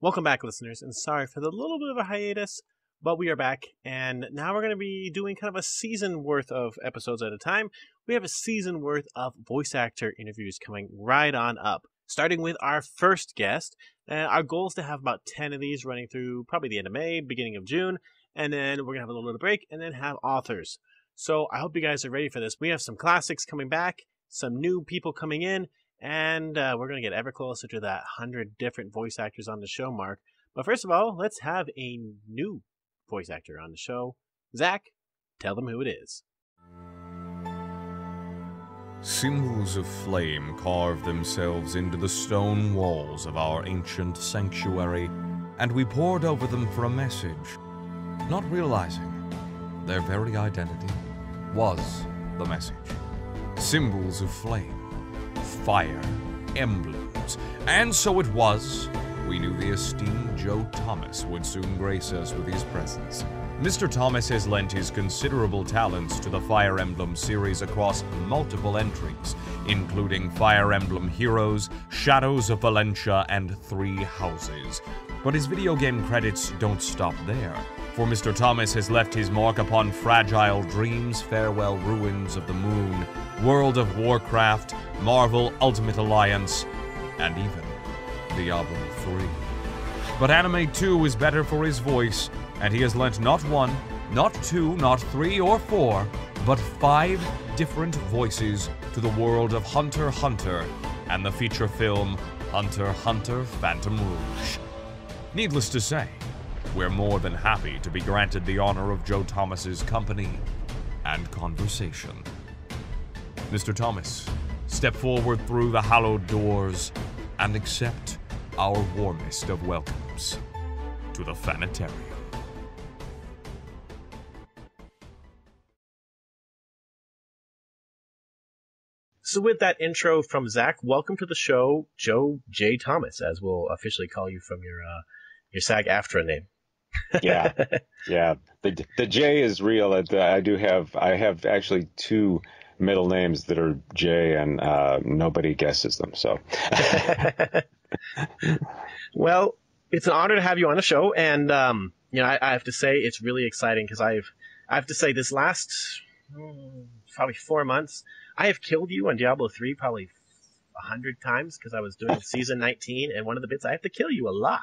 Welcome back, listeners, and sorry for the little bit of a hiatus, but we are back, and now we're going to be doing kind of a season worth of episodes at a time. We have a season worth of voice actor interviews coming right on up, starting with our first guest. Our goal is to have about 10 of these running through probably the end of May, beginning of June, and then we're going to have a little bit of break, and then have authors. So I hope you guys are ready for this. We have some classics coming back, some new people coming in, and we're going to get ever closer to that 100 different voice actors on the show mark. But first of all, let's have a new voice actor on the show. Zach, tell them who it is. Symbols of flame carve themselves into the stone walls of our ancient sanctuary, and we pored over them for a message, not realizing their very identity was the message. Symbols of flame, fire, emblems, and so it was. We knew the esteemed Joe Thomas would soon grace us with his presence. Mr. Thomas has lent his considerable talents to the Fire Emblem series across multiple entries, including Fire Emblem Heroes, Shadows of Valentia, and Three Houses. But his video game credits don't stop there, for Mr. Thomas has left his mark upon Fragile Dreams, Farewell Ruins of the Moon, World of Warcraft, Marvel Ultimate Alliance, and even Diablo 3. But Anime 2 is better for his voice, and he has lent not one, not two, not three or four, but 5 different voices to the world of Hunter x Hunter and the feature film Hunter x Hunter Phantom Rouge. Needless to say, we're more than happy to be granted the honor of Joe Thomas's company and conversation. Mr. Thomas, step forward through the hallowed doors and accept our warmest of welcomes to the Fanitarium. So with that intro from Zach, welcome to the show, Joe J. Thomas, as we'll officially call you from your SAG-AFTRA name. Yeah. The J is real. I have actually 2 middle names that are J, and nobody guesses them. So, well, it's an honor to have you on the show, and I have to say it's really exciting because I have to say this last probably 4 months, I have killed you on Diablo 3 probably 100 times because I was doing season 19, and one of the bits I have to kill you a lot.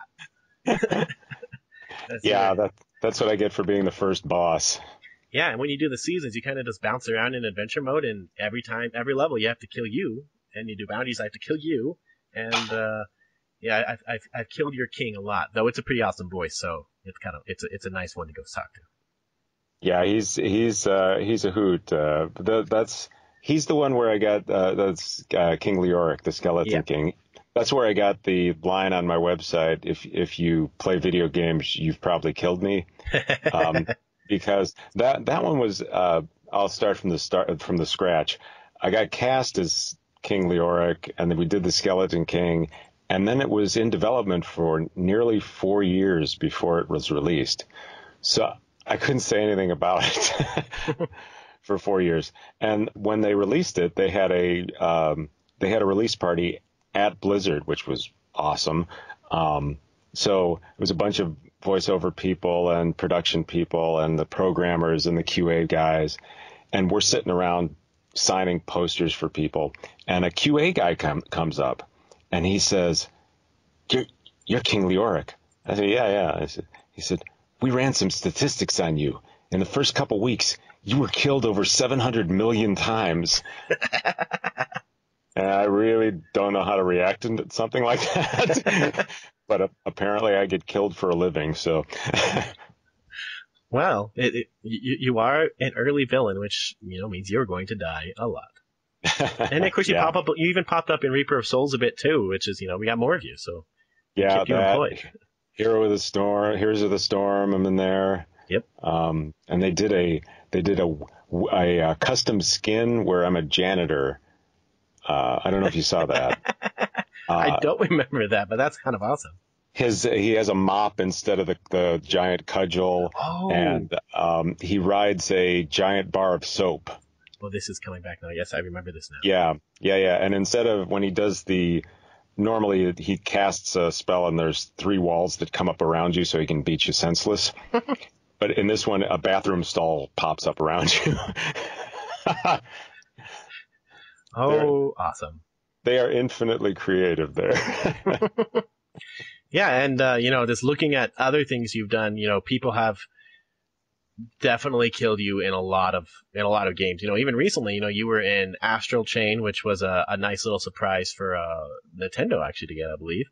That's what I get for being the first boss. Yeah, and when you do the seasons, you kind of just bounce around in adventure mode, and every level you have to kill you, and you do bounties, I have to kill you, and I've killed your king a lot, though it's a pretty awesome voice, so it's a nice one to go talk to. Yeah, he's a hoot. He's the one where I got that's King Leoric, the Skeleton King. That's where I got the line on my website. If you play video games, you've probably killed me. Because that one was, I'll start from the scratch. I got cast as King Leoric, and then we did the Skeleton King, and then it was in development for nearly 4 years before it was released. So I couldn't say anything about it for 4 years. And when they released it, they had a release party at Blizzard, which was awesome. So it was a bunch of voiceover people and production people and the programmers and the QA guys. And we're sitting around signing posters for people. And a QA guy comes up and he says, You're King Leoric. I said, yeah. He said, we ran some statistics on you. In the first couple weeks, you were killed over 700 million times. And I really don't know how to react to something like that. But apparently I get killed for a living, so. Well, you are an early villain, which means you're going to die a lot. And of course you pop up. You even popped up in Reaper of Souls a bit too, which is we got more of you, so yeah, keep you employed. Heroes of the Storm. I'm in there. Yep. And they did a custom skin where I'm a janitor. I don't know if you saw that. I don't remember that, but that's kind of awesome. He has a mop instead of the giant cudgel, and he rides a giant bar of soap. Well, this is coming back now. Yes, I remember this now. Yeah. And instead of when he does the normally he casts a spell and there's 3 walls that come up around you so he can beat you senseless. But in this one, a bathroom stall pops up around you. Awesome. They are infinitely creative there. Yeah, and just looking at other things you've done, people have definitely killed you in a lot of games. Even recently, you were in Astral Chain, which was a nice little surprise for Nintendo actually to get, I believe.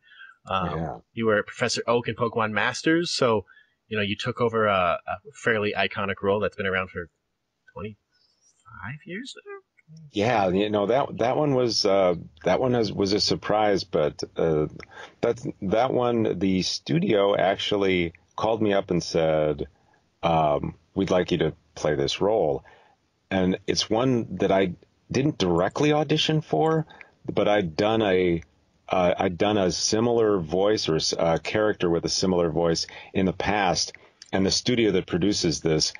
You were Professor Oak in Pokemon Masters, so you took over a fairly iconic role that's been around for 25 years now. Yeah, that one was a surprise, but that one, the studio actually called me up and said, we'd like you to play this role. And it's one that I didn't directly audition for, but I'd done a similar voice, or a character with a similar voice in the past, and the studio that produces this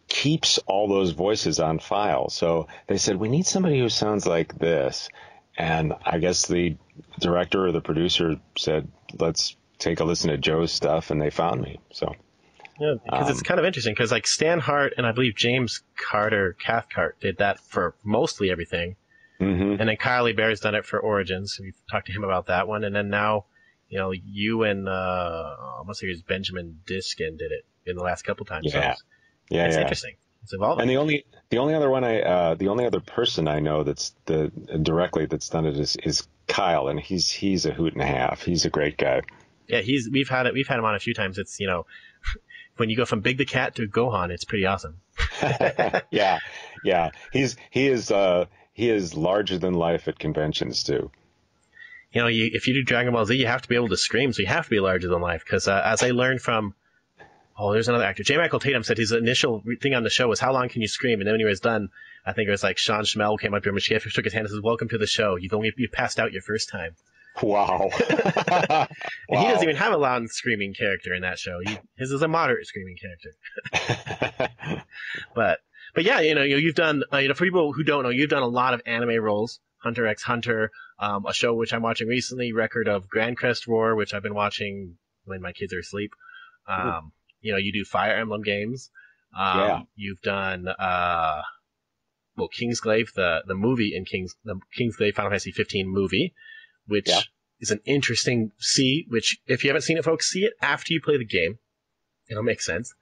keeps all those voices on file. So they said, we need somebody who sounds like this. And I guess the director or the producer said, let's take a listen to Joe's stuff, and they found me. So yeah, because it's kind of interesting, because like Stan Hart and I believe James Cathcart did that for mostly everything. Mm-hmm. And then Kyle Bear's done it for Origins. We've talked to him about that one. And then now, you and I must say it was Benjamin Diskin did it in the last couple times. Yeah. So it's interesting. It's evolving. And the only other one the only other person I know that's directly that's done it is Kyle, and he's a hoot and a half. He's a great guy. Yeah, we've had him on a few times. It's when you go from Big the Cat to Gohan, it's pretty awesome. Yeah. He is larger than life at conventions too. If you do Dragon Ball Z, you have to be able to scream, so you have to be larger than life. Because as I learned from, there's another actor, J. Michael Tatum said his initial thing on the show was, how long can you scream? And then when he was done, I think it was like Sean Schmel came up to him and shook his hand and says, welcome to the show. You passed out your first time. Wow. And he doesn't even have a loud screaming character in that show. His is a moderate screaming character. But yeah, you've done, for people who don't know, you've done a lot of anime roles. Hunter x Hunter, a show which I'm watching recently, Record of Grand Crest Roar, which I've been watching when my kids are asleep. You do Fire Emblem games. You've done, Kingsglaive, the movie in the Kingsglaive Final Fantasy 15 movie, which is an interesting which if you haven't seen it, folks, see it after you play the game. It'll make sense.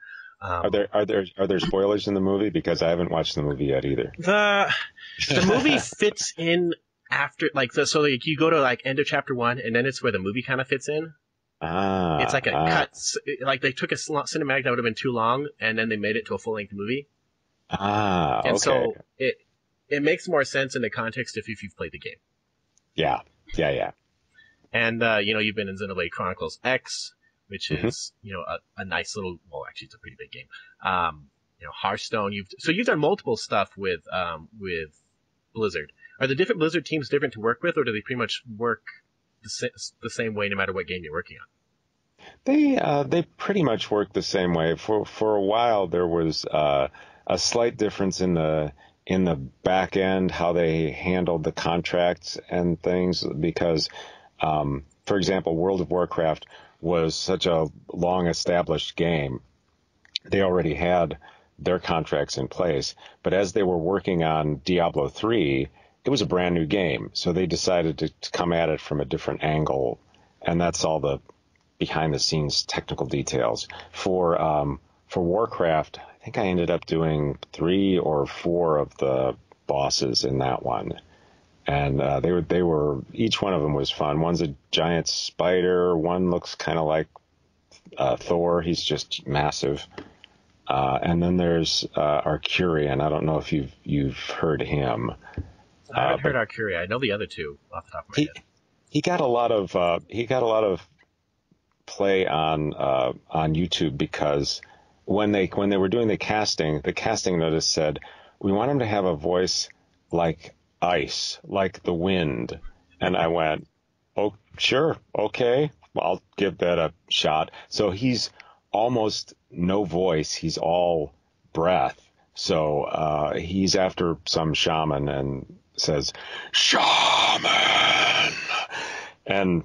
Are there spoilers in the movie? Because I haven't watched the movie yet either. The movie fits in after, so you go to end of chapter 1, and then it's where the movie kind of fits in. It's like a cut, like they took a cinematic that would have been too long, and then they made it to a full-length movie. And so it makes more sense in the context if you've played the game. Yeah. And you've been in Xenoblade Chronicles X, which is a nice little. Well, actually, it's a pretty big game. Hearthstone. You've done multiple stuff with Blizzard. Are the different Blizzard teams different to work with, or do they pretty much work the same way no matter what game you're working on? They pretty much work the same way. For a while there was a slight difference in the back end, how they handled the contracts and things, because for example, World of Warcraft was such a long established game. They already had their contracts in place, but as they were working on Diablo 3, it was a brand new game, so they decided to come at it from a different angle, and that's all the behind-the-scenes technical details. For Warcraft, I think I ended up doing 3 or 4 of the bosses in that one, and they were each one of them was fun. One's a giant spider. One looks kind of like Thor. He's just massive. And then there's Arcurian. I don't know if you've heard him. I haven't heard Arcuria. I know the other two off the top of my head. He got a lot of play on YouTube, because when they were doing the casting notice said, we want him to have a voice like ice, like the wind. And I went, oh, sure, okay, I'll give that a shot. So he's almost no voice. He's all breath. So he's after some shaman and says, shaman. And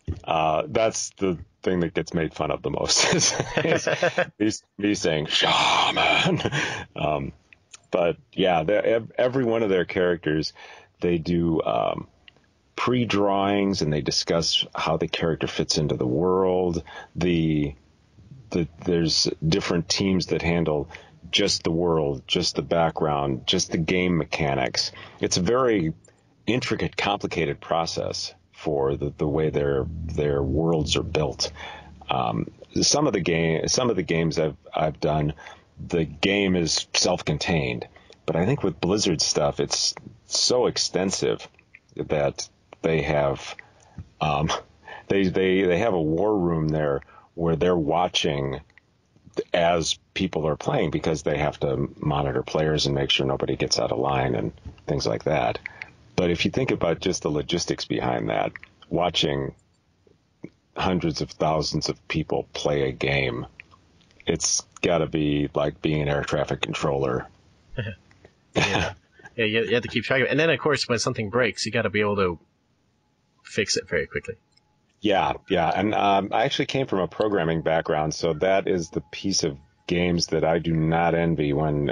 that's the thing that gets made fun of the most is me saying shaman. But yeah, every one of their characters, they do pre-drawings and they discuss how the character fits into the world. There's different teams that handle just the world, just the background, just the game mechanics. It's a very intricate, complicated process for the way their worlds are built. Some of the games I've done, the game is self-contained, but I think with Blizzard stuff, it's so extensive that they have they have a war room there where they're watching as people are playing because they have to monitor players and make sure nobody gets out of line and things like that. But if you think about just the logistics behind that, watching hundreds of thousands of people play a game, it's got to be like being an air traffic controller. Yeah, you have to keep track of it. And then, of course, when something breaks, you got to be able to fix it very quickly. Yeah. And I actually came from a programming background, so that is the piece of games that I do not envy when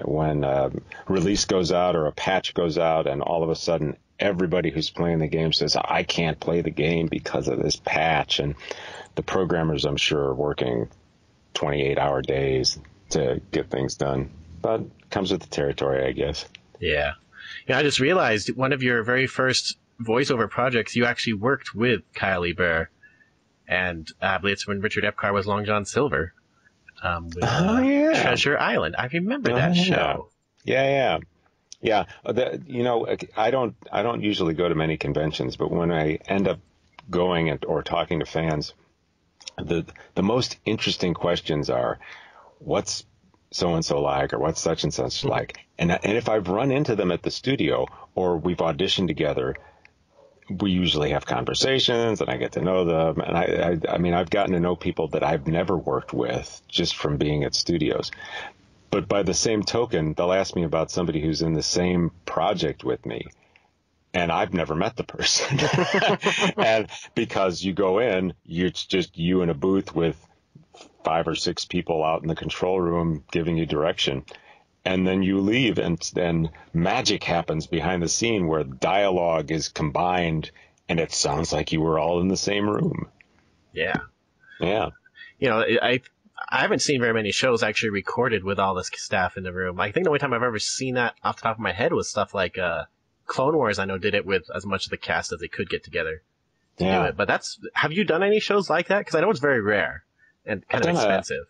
release goes out or a patch goes out and all of a sudden everybody who's playing the game says, I can't play the game because of this patch. And the programmers, I'm sure, are working 28-hour days to get things done. But it comes with the territory, I guess. Yeah. I just realized one of your very first voiceover projects, you actually worked with Kyle Lieber. And I believe it's when Richard Epcar was Long John Silver. With Treasure Island. I remember that show. Yeah. I don't usually go to many conventions, but when I end up going or talking to fans, the most interesting questions are, what's so and so like, or what's such and such like, and if I've run into them at the studio or we've auditioned together, we usually have conversations and I get to know them. And I mean, I've gotten to know people that I've never worked with just from being at studios. But by the same token, they'll ask me about somebody who's in the same project with me. And I've never met the person. And because you go in, it's just you in a booth with 5 or 6 people out in the control room giving you direction. And then you leave, and then magic happens behind the scene where dialogue is combined, and it sounds like you were all in the same room. Yeah. Yeah. I haven't seen very many shows actually recorded with all this staff in the room. I think the only time I've ever seen that off the top of my head was stuff like Clone Wars. I know did it with as much of the cast as they could get together to do it. But have you done any shows like that? Because I know it's very rare and kind of expensive.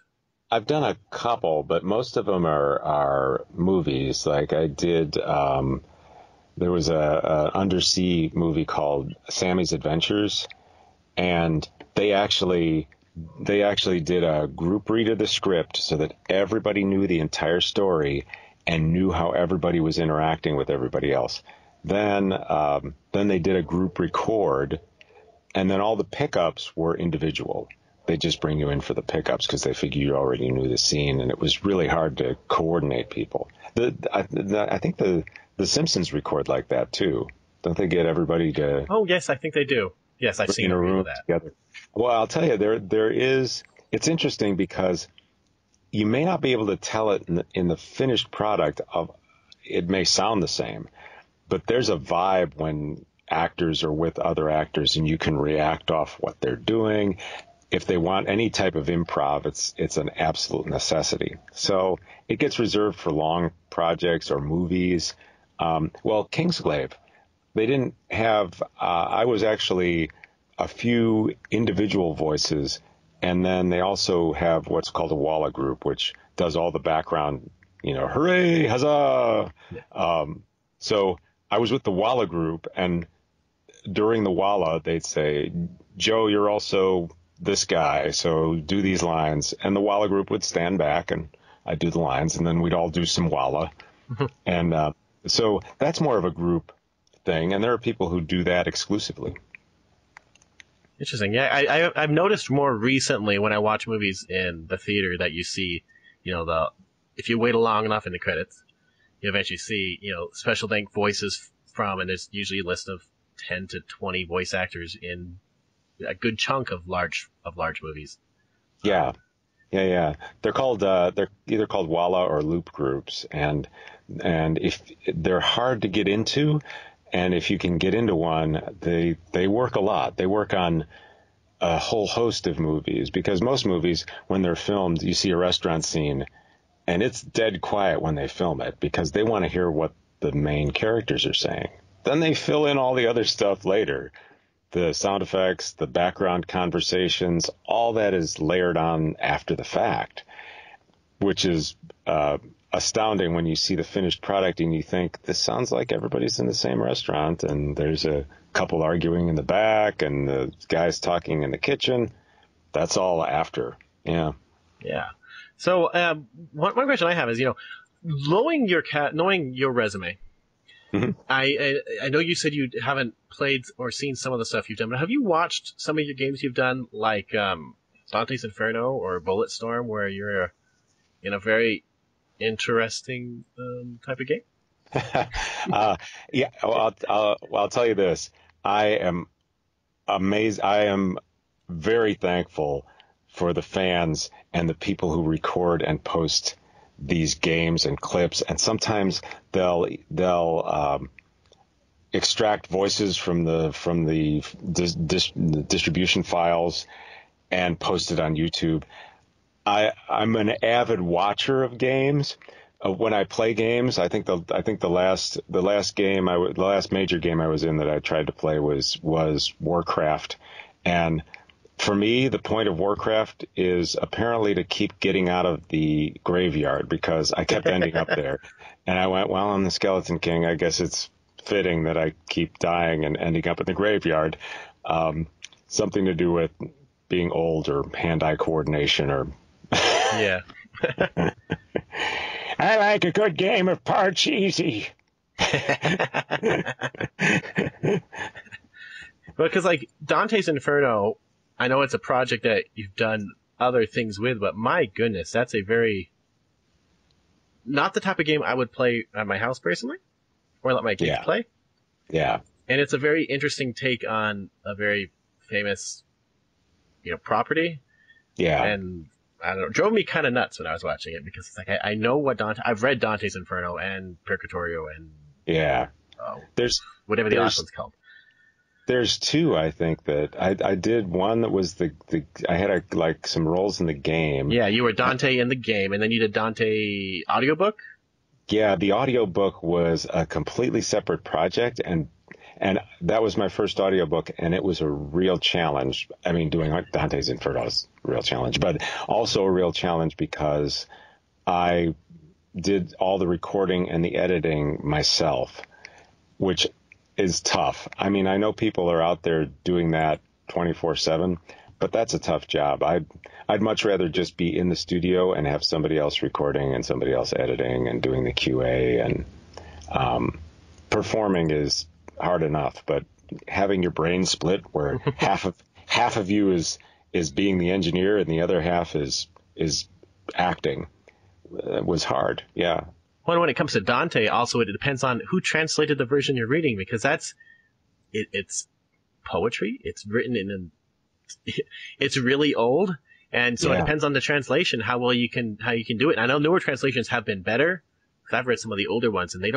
I've done a couple, but most of them are movies. Like I did, there was a undersea movie called Sammy's Adventures, and they actually did a group read of the script so that everybody knew the entire story and knew how everybody was interacting with everybody else. Then they did a group record, and then all the pickups were individual. They just bring you in for the pickups because they figure you already knew the scene, and it was really hard to coordinate people. I think the Simpsons record like that too. Don't they get everybody to? Oh yes, I think they do. Yes, I've seen in a room that together. Well, I'll tell you, there is. It's interesting because you may not be able to tell it in the finished product. It may sound the same, but there's a vibe when actors are with other actors, and you can react off what they're doing. If they want any type of improv, it's an absolute necessity. So it gets reserved for long projects or movies. Kingsglaive, they didn't have. I was actually a few individual voices, and then they also have what's called a Walla group, which does all the background. Hooray, huzzah! So I was with the Walla group, and during the Walla, they'd say, "Joe, you're also this guy, so do these lines." And the Walla group would stand back and I'd do the lines, and then we'd all do some Walla. And so that's more of a group thing, and there are people who do that exclusively. Interesting. Yeah, I've noticed more recently when I watch movies in the theater that you see, if you wait long enough in the credits, you eventually see, special thank voices from, and there's usually a list of 10 to 20 voice actors in a good chunk of large movies. Yeah. They're either called Walla or loop groups, and if they're hard to get into, and if you can get into one, they work a lot. They work on a whole host of movies, because most movies, when they're filmed, you see a restaurant scene and it's dead quiet when they film it because they want to hear what the main characters are saying. Then they fill in all the other stuff later. The sound effects, the background conversations, all that is layered on after the fact, which is astounding when you see the finished product and you think, this sounds like everybody's in the same restaurant and there's a couple arguing in the back and the guys talking in the kitchen. That's all after. Yeah. Yeah. So one question I have is, knowing your resume, Mm-hmm. I know you said you haven't played or seen some of the stuff you've done, but have you watched some of your games you've done, like Dante's Inferno or Bulletstorm, where you're in a very interesting type of game? Yeah. Well, I'll tell you this. I am amazed. I am very thankful for the fans and the people who record and post these games and clips, and sometimes they'll extract voices from the distribution files and post it on YouTube. I'm an avid watcher of games. When I play games, I think the last major game I was in that I tried to play was Warcraft, and for me, the point of Warcraft is apparently to keep getting out of the graveyard, because I kept ending up there. And I went, well, I'm the Skeleton King. I guess it's fitting that I keep dying and ending up in the graveyard. Something to do with being old or hand-eye coordination or... Yeah. I like a good game of Parcheesi. Because, like, Dante's Inferno... I know it's a project that you've done other things with, but my goodness, that's a very... not the type of game I would play at my house personally, or let my kids play. Yeah. And it's a very interesting take on a very famous, property. Yeah. And, I don't know, it drove me kind of nuts when I was watching it, because it's like, I know what I've read Dante's Inferno and Purgatorio and... Yeah. There's whatever the last one's called. There's two, I think, that I did. One that was I had some roles in the game. Yeah, you were Dante in the game, and then you did Dante Audiobook? Yeah, the audiobook was a completely separate project, and that was my first audiobook, and it was a real challenge. I mean, doing Dante's Inferno is a real challenge, but also a real challenge because I did all the recording and the editing myself, which is tough. I mean, I know people are out there doing that 24/7, but that's a tough job. I'd much rather just be in the studio and have somebody else recording and somebody else editing and doing the QA, and performing is hard enough, but having your brain split where half of you is being the engineer and the other half is acting was hard. Yeah. Well, when it comes to Dante, also, it depends on who translated the version you're reading, because it's poetry. It's written it's really old, and so it depends on the translation how well you can do it. And I know newer translations have been better, because I've read some of the older ones, and they're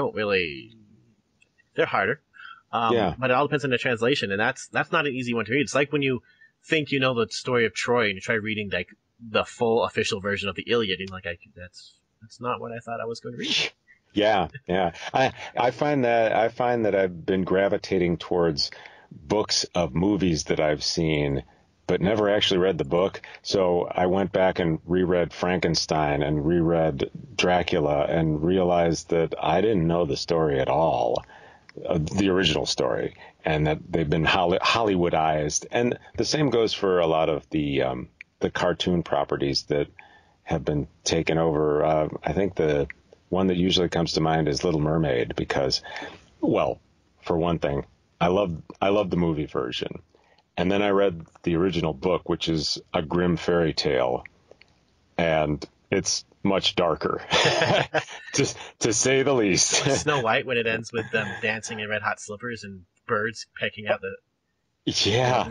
harder. But it all depends on the translation, and that's not an easy one to read. It's like when you think you know the story of Troy, and you try reading like the full official version of the Iliad, and that's not what I thought I was going to read. Yeah. I find that I've been gravitating towards books of movies that I've seen, but never actually read the book. So I went back and reread Frankenstein and reread Dracula and realized that I didn't know the story at all, the original story, and that they've been Hollywoodized. And the same goes for a lot of the cartoon properties that have been taken over. I think the one that usually comes to mind is Little Mermaid, because, well, for one thing, I love the movie version. And then I read the original book, which is a grim fairy tale, and it's much darker, to say the least. Snow White, when it ends with them dancing in red hot slippers and birds pecking out the... Yeah,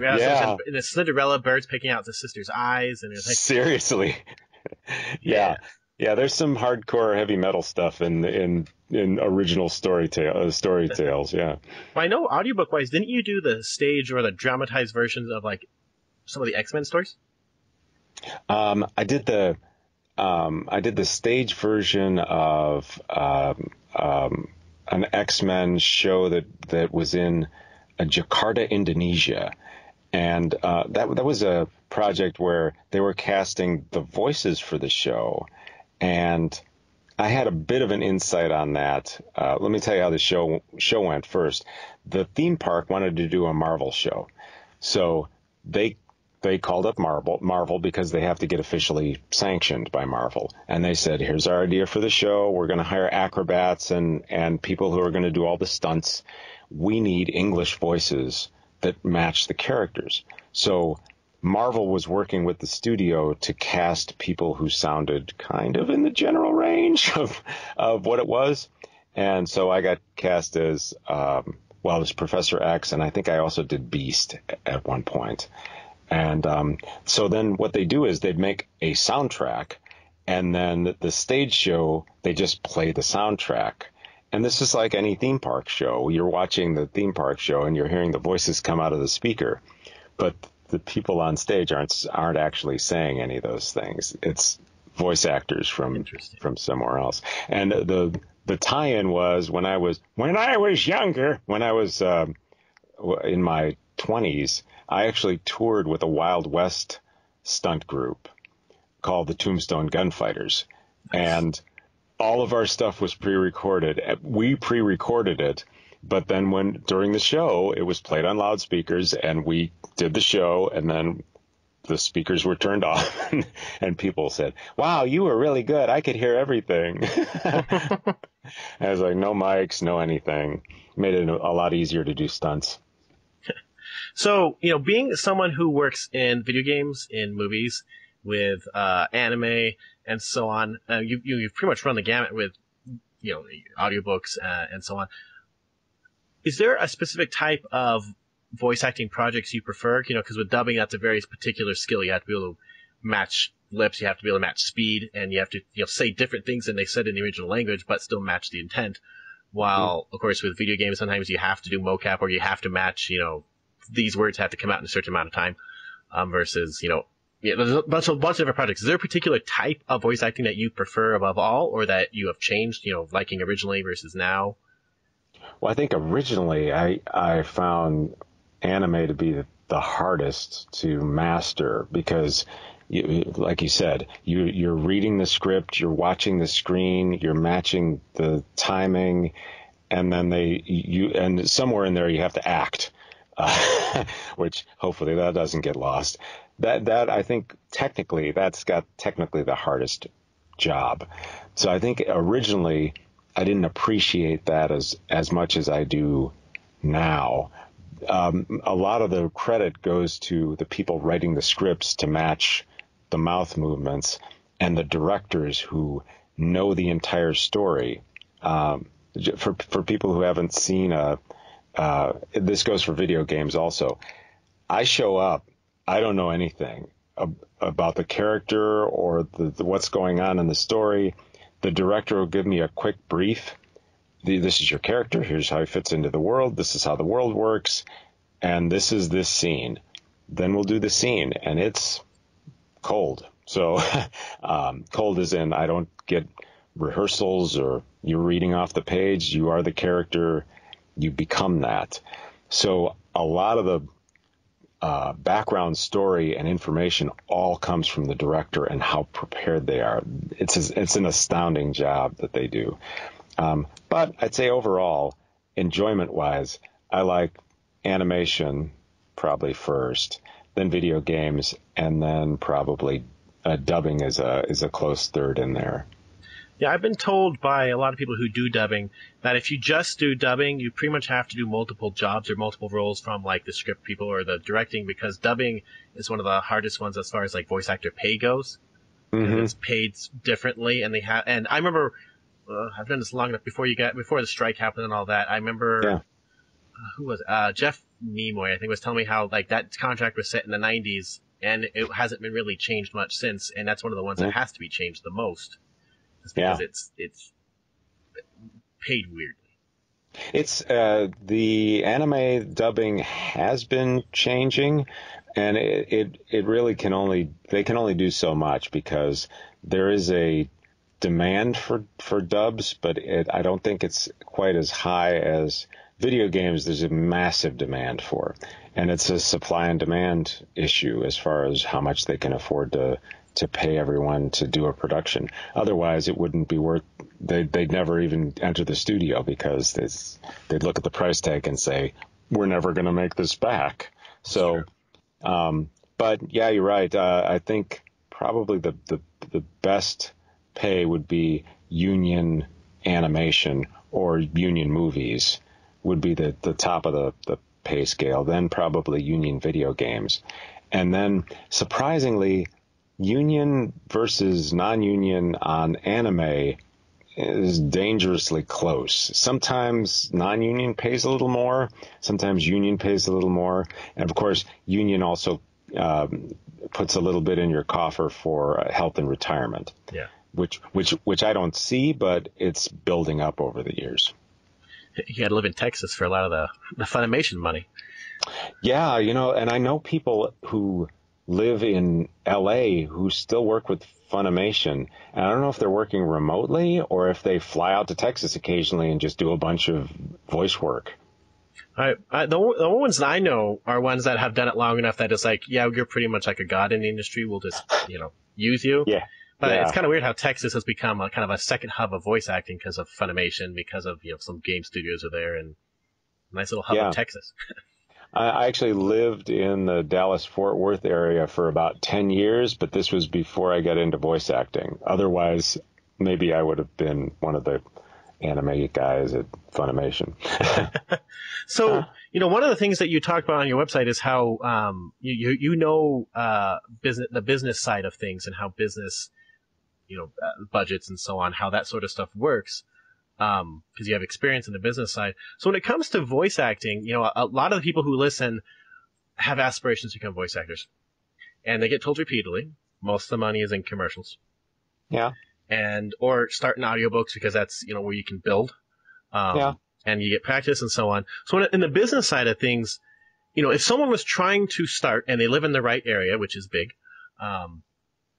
In the Cinderella, birds picking out the sister's eyes, and it's like, seriously. Yeah. Yeah, there's some hardcore heavy metal stuff in original story tales. Yeah. Well, I know audiobook wise, didn't you do the stage or the dramatized versions of like some of the X-Men stories? I did the stage version of an X-Men show that was in Jakarta, Indonesia, and that was a project where they were casting the voices for the show, and I had a bit of an insight on that. Let me tell you how the show went first. The theme park wanted to do a Marvel show, so they called up Marvel because they have to get officially sanctioned by Marvel. And they said, here's our idea for the show. We're going to hire acrobats and people who are going to do all the stunts. We need English voices that match the characters. So Marvel was working with the studio to cast people who sounded kind of in the general range of what it was. And so I got cast as, it was Professor X, and I think I also did Beast at one point. And so then what they do is they'd make a soundtrack, and then the stage show, they just play the soundtrack. And this is like any theme park show. You're watching the theme park show, and you're hearing the voices come out of the speaker. But the people on stage aren't actually saying any of those things. It's voice actors from somewhere else. And the tie-in was when I was younger, when I was in my 20s, I actually toured with a Wild West stunt group called the Tombstone Gunfighters. Nice. And all of our stuff was pre-recorded. We pre-recorded it, but then during the show, it was played on loudspeakers, and we did the show, and then the speakers were turned off, and people said, wow, you were really good. I could hear everything. I was like, no mics, no anything. Made it a lot easier to do stunts. So, being someone who works in video games, in movies, with anime, and so on, you've pretty much run the gamut with, audiobooks and so on. Is there a specific type of voice acting projects you prefer? Because with dubbing, that's a very particular skill. You have to be able to match lips, you have to be able to match speed, and you have to say different things than they said in the original language, but still match the intent. While, of course, with video games, sometimes you have to do mocap, or you have to match, these words have to come out in a certain amount of time, versus, there's a bunch of different projects. Is there a particular type of voice acting that you prefer above all, or that you have changed, liking originally versus now? Well, I think originally I found anime to be the hardest to master because, like you said, you're reading the script, you're watching the screen, you're matching the timing, and then and somewhere in there you have to act. Which hopefully that doesn't get lost. That I think that's got the hardest job. So I think originally I didn't appreciate that as much as I do now. A lot of the credit goes to the people writing the scripts to match the mouth movements, and the directors who know the entire story. For people who haven't seen this goes for video games also. I show up, I don't know anything about the character or the what's going on in the story. The director will give me a quick brief. This is your character. Here's how he fits into the world. This is how the world works. And this is this scene. Then we'll do the scene, and it's cold. So cold as in I don't get rehearsals or you're reading off the page. You are the character. You become that. So a lot of the background story and information all comes from the director and how prepared they are. It's an astounding job that they do. But I'd say overall, enjoyment-wise, I like animation probably first, then video games, and then probably dubbing is a close third in there. Yeah, I've been told by a lot of people who do dubbing that if you just do dubbing, you pretty much have to do multiple jobs or multiple roles from like the script people or the directing, because dubbing is one of the hardest ones as far as like voice actor pay goes. Mm-hmm. It's paid differently, and and I remember I've done this long enough before the strike happened and all that. I remember who was it? Nimoy, I think, was telling me how like that contract was set in the 90s and it hasn't been really changed much since, and that's one of the ones that has to be changed the most, just because it's paid weirdly. It's the anime dubbing has been changing, and it really they can only do so much because there is a demand for dubs, but I don't think it's quite as high as video games. There's a massive demand for, and it's a supply and demand issue as far as how much they can afford to pay everyone to do a production. Otherwise, it wouldn't be worth. They'd never even enter the studio because they'd look at the price tag and say, "We're never going to make this back." So, but yeah, you're right. I think probably the best pay would be union animation or union movies would be the top of the pay scale. Then probably union video games, and then surprisingly, union versus non-union on anime is dangerously close. Sometimes non-union pays a little more. Sometimes union pays a little more. And of course, union also puts a little bit in your coffer for health and retirement. Yeah. Which I don't see, but it's building up over the years. You had to live in Texas for a lot of the Funimation money. Yeah, and I know people who live in LA who still work with Funimation, and I don't know if they're working remotely or if they fly out to Texas occasionally and just do a bunch of voice work. The ones that I know are ones that have done it long enough that it's like, yeah, you're pretty much like a god in the industry. We'll just, use you. Yeah. But it's kind of weird how Texas has become a kind of a second hub of voice acting because of Funimation, because of, some game studios are there, and a nice little hub of Texas. I actually lived in the Dallas-Fort Worth area for about 10 years, but this was before I got into voice acting. Otherwise, maybe I would have been one of the anime guys at Funimation. So, one of the things that you talk about on your website is how the business side of things and how business, budgets and so on, how that sort of stuff works. Because you have experience in the business side. So when it comes to voice acting, a lot of the people who listen have aspirations to become voice actors. And they get told repeatedly, most of the money is in commercials. Yeah. Or start in audiobooks because that's, where you can build. And you get practice and so on. So in the business side of things, if someone was trying to start and they live in the right area, which is big,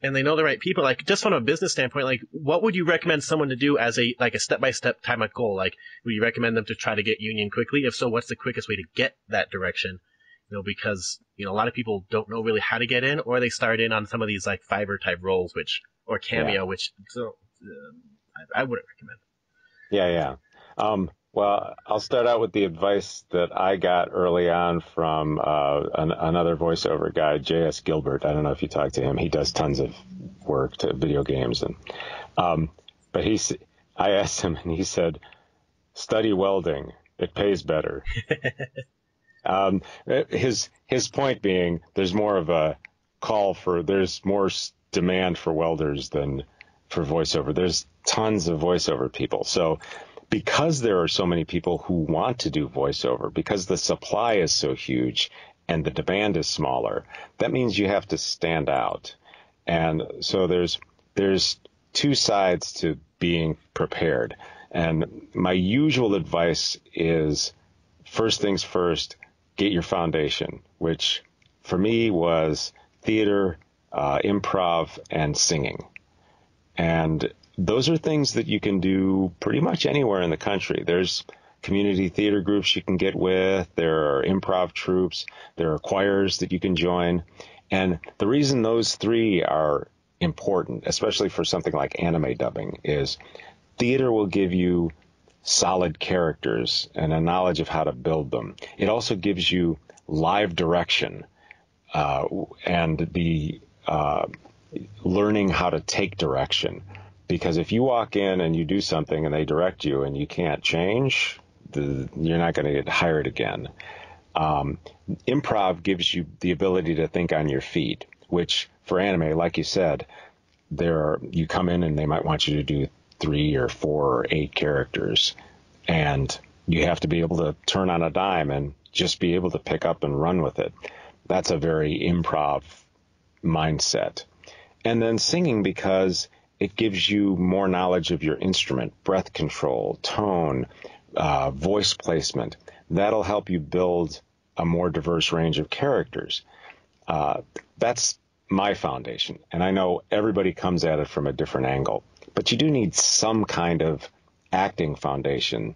and they know the right people, like just from a business standpoint, like what would you recommend someone to do as a step-by-step time of goal? Like, would you recommend them to try to get union quickly? If so, what's the quickest way to get that direction? Because, a lot of people don't know really how to get in, or they start in on some of these like Fiverr type roles, or Cameo, I wouldn't recommend. Yeah. Well, I'll start out with the advice that I got early on from another voiceover guy, J.S. Gilbert. I don't know if you talked to him. He does tons of work to video games, and but I asked him, and he said, "Study welding. It pays better." His point being, there's more of a there's more demand for welders than for voiceover. There's tons of voiceover people, so. Because there are so many people who want to do voiceover, because the supply is so huge and the demand is smaller, that means you have to stand out. And so there's two sides to being prepared. And my usual advice is, first things first, get your foundation, which for me was theater, improv, and singing. And those are things that you can do pretty much anywhere in the country. There's community theater groups you can get with. There are improv troupes. There are choirs that you can join. And the reason those three are important, especially for something like anime dubbing, is theater will give you solid characters and a knowledge of how to build them. It also gives you live direction and the learning how to take direction. Because if you walk in and you do something and they direct you and you can't change, you're not going to get hired again. Improv gives you the ability to think on your feet, which for anime, like you said, you come in and they might want you to do 3 or 4 or 8 characters. And You have to be able to turn on a dime and just be able to pick up and run with it. That's a very improv mindset. And then singing, because it gives you more knowledge of your instrument, breath control, tone, voice placement. That'll help you build a more diverse range of characters. That's my foundation. And I know everybody comes at it from a different angle, but you do need some kind of acting foundation.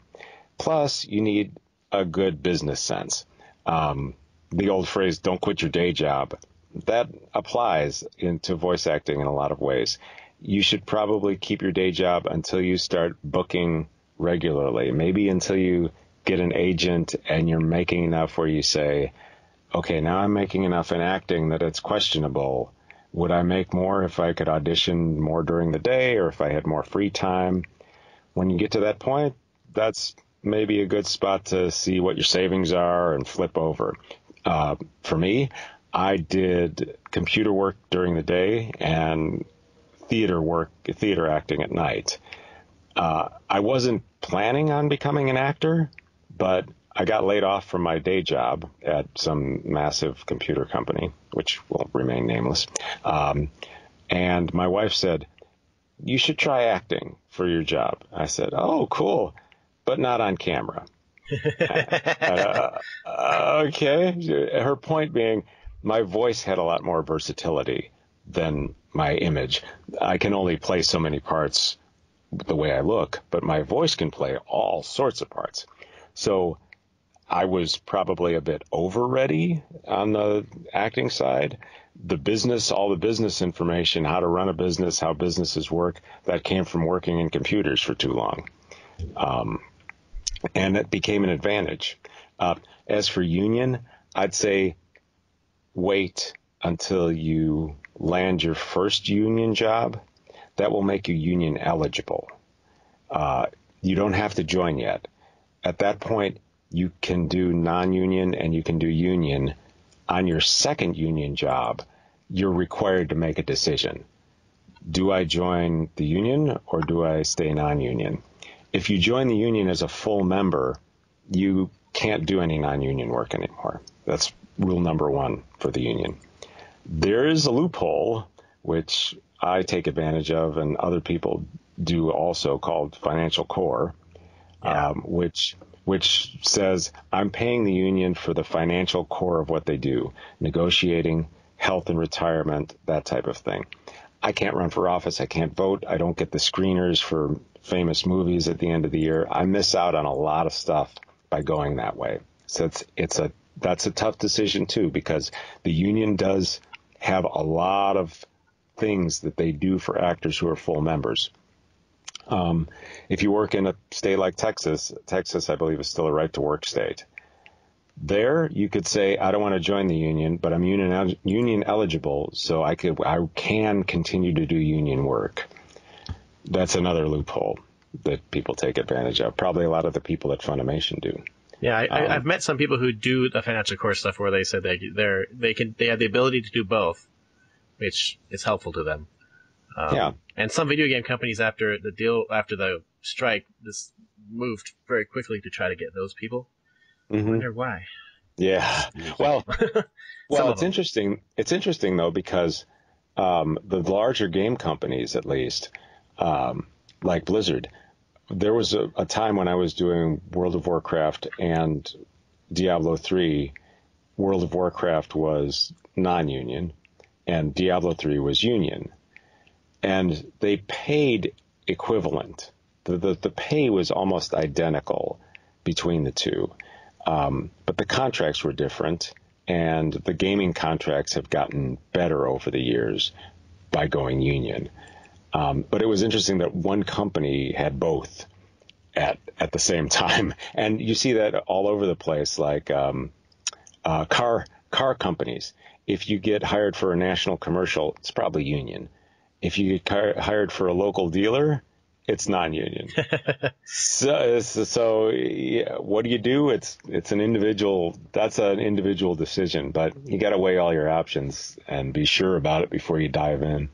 Plus, you need a good business sense. The old phrase, don't quit your day job, that applies into voice acting in a lot of ways. You should probably keep your day job until you start booking regularly, maybe until you get an agent and you're making enough where you say, okay, now I'm making enough in acting that it's questionable. Would I make more if I could audition more during the day or if I had more free time? When you get to that point, that's maybe a good spot to see what your savings are and flip over. For me, I did computer work during the day and theater acting at night. I wasn't planning on becoming an actor, but I got laid off from my day job at some massive computer company, which will remain nameless. And my wife said, you should try acting for your job. I said, oh, cool, but not on camera. Okay. Her point being, my voice had a lot more versatility than my image. I can only play so many parts the way I look, but my voice can play all sorts of parts. So I was probably a bit over ready on the acting side. All the business information, how to run a business, how businesses work, that came from working in computers for too long. And it became an advantage. As for union, I'd say wait until you land your first union job. That will make you union eligible. You don't have to join yet. At that point, you can do non-union and you can do union. On your second union job, you're required to make a decision. Do I join the union or do I stay non-union? If you join the union as a full member, you can't do any non-union work anymore. That's rule number one for the union. There is a loophole, which I take advantage of and other people do also, called financial core, which says I'm paying the union for the financial core of what they do, negotiating, health and retirement, that type of thing. I can't run for office. I can't vote. I don't get the screeners for famous movies at the end of the year. I miss out on a lot of stuff by going that way. So that's a tough decision too, because the union does have a lot of things that they do for actors who are full members. If you work in a state like Texas, I believe, is still a right to work state. There, you could say, I don't want to join the union, but I'm union eligible, so I can continue to do union work. That's another loophole that people take advantage of. Probably a lot of the people at Funimation do. Yeah, I've met some people who do the financial core stuff where they said they have the ability to do both, which is helpful to them. And some video game companies after the strike, this moved very quickly to try to get those people. I wonder why. Yeah. Well, it's interesting. It's interesting though, because the larger game companies, at least, like Blizzard, there was a time when I was doing World of Warcraft and Diablo 3. World of Warcraft was non-union and Diablo 3 was union. And they paid equivalent. The pay was almost identical between the two. But the contracts were different, and the gaming contracts have gotten better over the years by going union. But it was interesting that one company had both at the same time. And you see that all over the place, like car companies. If you get hired for a national commercial, it's probably union. If you get hired for a local dealer, it's non-union. So yeah, what do you do? It's an individual. That's an individual decision, but you got to weigh all your options and be sure about it before you dive in.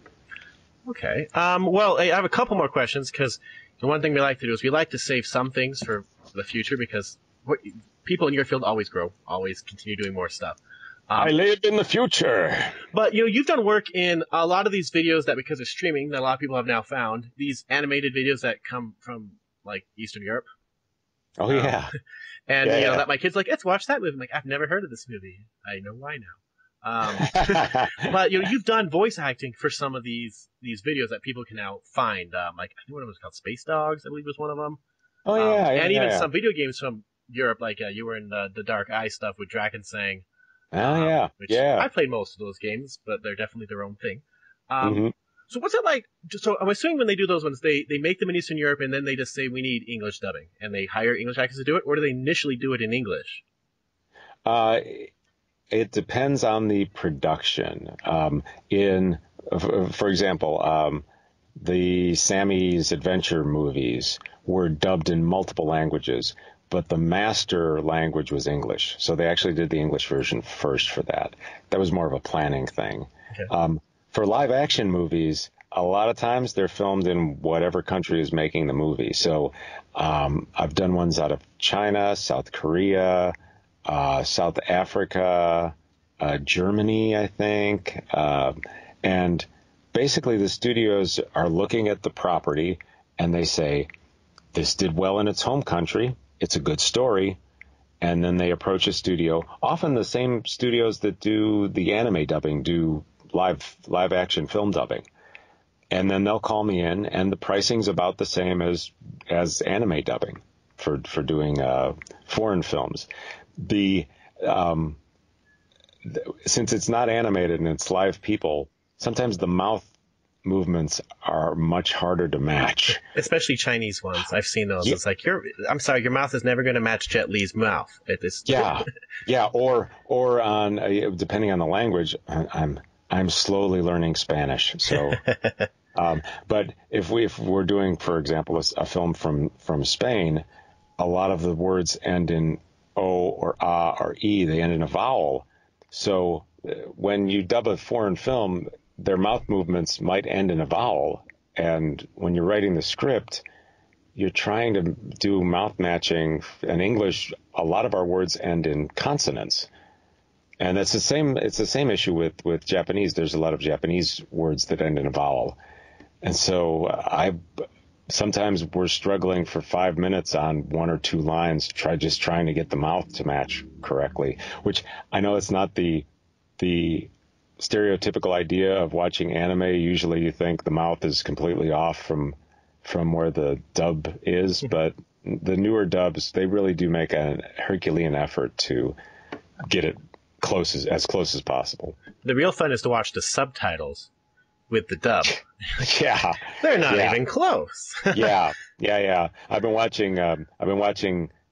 Okay. Well, I have a couple more questions because The one thing we like to do is we like to save some things for the future because people in your field always grow, always continue doing more stuff. I live in the future. But, you've done work in a lot of these videos that, because of streaming, that a lot of people have now found, these animated videos that come from, like, Eastern Europe. Oh, yeah. And, that my kid's like, let's watch that movie. I'm like, I've never heard of this movie. I know why now. But, you've done voice acting for some of these videos that people can now find. Like, I think one of them was called Space Dogs, I believe was one of them. Oh, yeah. And even some video games from Europe, like you were in the Dark Eye stuff with Draken Sang. Oh, yeah. Which I played most of those games, but they're definitely their own thing. So what's it like? So I'm assuming when they do those ones, they make them in Eastern Europe, and then they just say, we need English dubbing, and they hire English actors to do it, or do they initially do it in English? It depends on the production. For example, the Sammy's Adventure movies were dubbed in multiple languages, but the master language was English. So they actually did the English version first for that. That was more of a planning thing. Okay. For live action movies, a lot of times they're filmed in whatever country is making the movie. So I've done ones out of China, South Korea, South Africa, Germany, I think. And basically the studios are looking at the property and they say, this did well in its home country. It's a good story. And then they approach a studio. Often the same studios that do the anime dubbing do live action film dubbing. And then they'll call me in, and the pricing's about the same as anime dubbing for doing foreign films. Since it's not animated and it's live people, sometimes the mouth movements are much harder to match. Especially Chinese ones. I've seen those. Yeah. It's like, I'm sorry, your mouth is never going to match Jet Li's mouth. Yeah. Or on depending on the language, I'm slowly learning Spanish. So, but if we're doing, for example, a film from Spain, a lot of the words end in O or A or E. They end in a vowel. So when you dub a foreign film, their mouth movements might end in a vowel. And when you're writing the script, you're trying to do mouth matching. In English, a lot of our words end in consonants. And it's the same issue with Japanese. There's a lot of Japanese words that end in a vowel. And so sometimes we're struggling for 5 minutes on one or two lines, just trying to get the mouth to match correctly, which I know it's not the stereotypical idea of watching anime. Usually you think the mouth is completely off from where the dub is, but the newer dubs, they really do make a Herculean effort to get it as close as possible. The real fun is to watch the subtitles with the dub. Yeah. They're not even close. Yeah. I've been watching